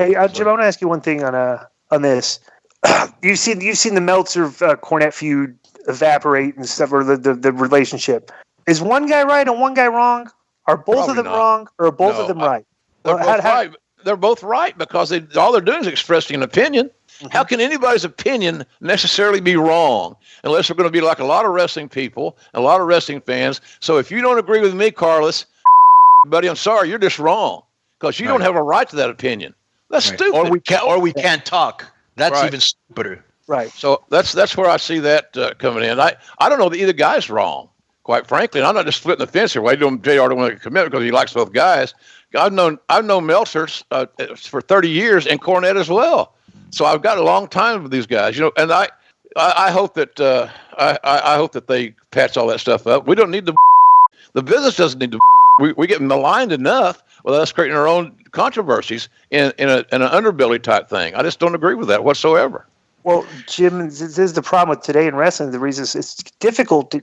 Hey, Jim, I want to ask you one thing on this. You've seen the Meltzer Cornette feud evaporate and stuff, or the relationship. Is one guy right and one guy wrong? Are both Probably of them not. wrong, or are both of them right? They're both right. They're both right because all they're doing is expressing an opinion. Mm-hmm. How can anybody's opinion necessarily be wrong unless we're going to be like a lot of wrestling people, a lot of wrestling fans? So if you don't agree with me, Carlos, buddy, I'm sorry, you're just wrong because you don't have a right to that opinion. That's stupid. Or we can't talk. That's even stupider. Right. So that's where I see that coming in. I don't know that either guy's wrong, quite frankly. And I'm not just splitting the fence here. Why don't JR don't want to commit because he likes both guys. I've known Meltzer for 30 years and Cornette as well. So I've got a long time with these guys, and I hope that I hope that they patch all that stuff up. We don't need the business doesn't need to. We get maligned enough without us creating our own controversies in an underbelly type thing. I just don't agree with that whatsoever. Well, Jim, this is the problem with today in wrestling. The reason it's difficult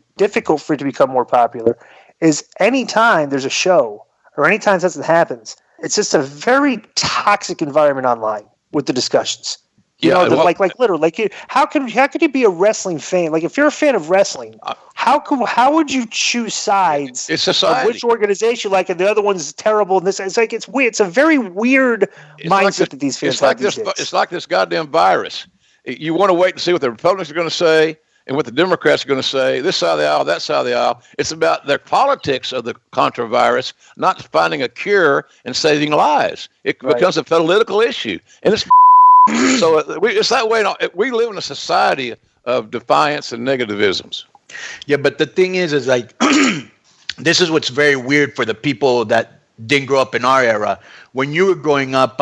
for it to become more popular is anytime there's a show or anytime something happens, it's just a very toxic environment online with the discussions. Like literally, how could you be a wrestling fan? Like, if you're a fan of wrestling, how would you choose sides? It's society. Of which organization, and the other one's terrible. And this, it's weird. It's a very weird mindset that these fans have these days. It's like this goddamn virus. You want to wait and see what the Republicans are going to say and what the Democrats are going to say. This side of the aisle, that side of the aisle. It's about the politics of the controvirus, not finding a cure and saving lives. It becomes a political issue, and it's. So it's that way. We live in a society of defiance and negativisms. Yeah, but the thing is like, this is what's very weird for the people that didn't grow up in our era. When you were growing up,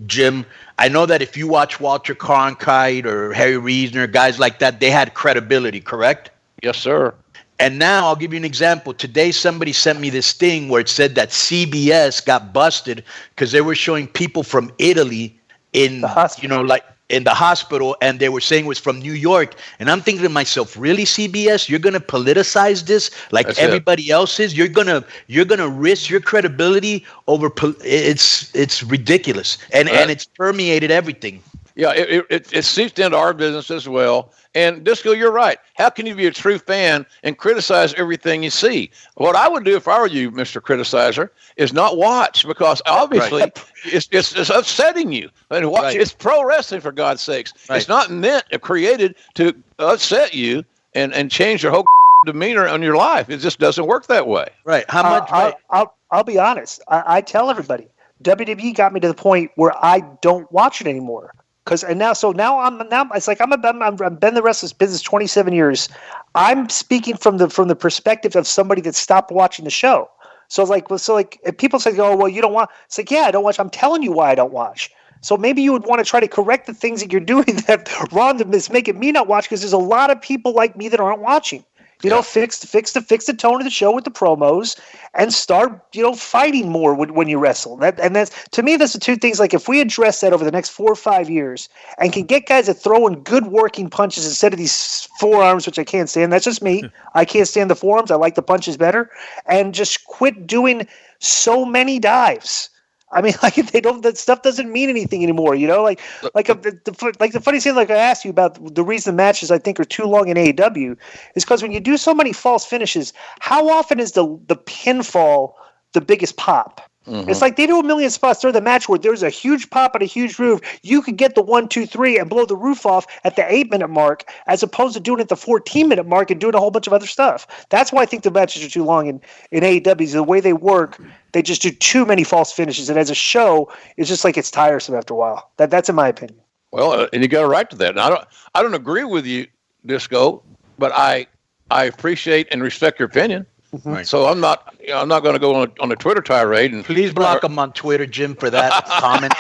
Jim, I know that if you watch Walter Cronkite or Harry Reasoner, guys like that, they had credibility, correct? Yes, sir. And now I'll give you an example. Today, somebody sent me this thing where it said that CBS got busted because they were showing people from Italy in the hospital, and they were saying it was from New York. And I'm thinking to myself, really, CBS, you're gonna politicize this like That's everybody else is? You're gonna risk your credibility over it's ridiculous. And it's permeated everything. Yeah, it seeps into our business as well. And Disco, you're right. How can you be a true fan and criticize everything you see? What I would do if I were you, Mr. Criticizer, is not watch, because obviously it's upsetting you. And watch, it's pro wrestling, for God's sakes. Right. It's not meant or created to upset you and change your whole demeanor on your life. It just doesn't work that way. Right. How much? I'll be honest. I tell everybody, WWE got me to the point where I don't watch it anymore. It's like I've been in the wrestling business 27 years. I'm speaking from the perspective of somebody that stopped watching the show. So if people say, "Oh, well, you don't watch," it's like, yeah, I don't watch. I'm telling you why I don't watch. So maybe you would want to try to correct the things that you're doing that wrong to make me not watch, because there's a lot of people like me that aren't watching. Fix the tone of the show with the promos and start, fighting more when you wrestle. That's, to me, that's the two things. Like, if we address that over the next 4 or 5 years and can get guys that throw in good working punches instead of these forearms, which I can't stand. That's just me. I can't stand the forearms. I like the punches better. And just quit doing so many dives. I mean, that stuff doesn't mean anything anymore, Like the funny thing, like I asked you about the reason the matches I think are too long in AEW is because when you do so many false finishes, how often is the pinfall the biggest pop? Mm-hmm. It's like they do a million spots during the match where there's a huge pop and a huge roof. You could get the 1, 2, 3 and blow the roof off at the 8-minute mark, as opposed to doing it at the 14-minute mark and doing a whole bunch of other stuff. That's why I think the matches are too long in AEW. The way they work, they just do too many false finishes, and as a show, it's just like it's tiresome after a while. That's in my opinion. Well, and you got a right to that. And I don't agree with you, Disco, but I appreciate and respect your opinion. Right. So I'm not going to go on a Twitter tirade. And please block him on Twitter, Jim, for that comment.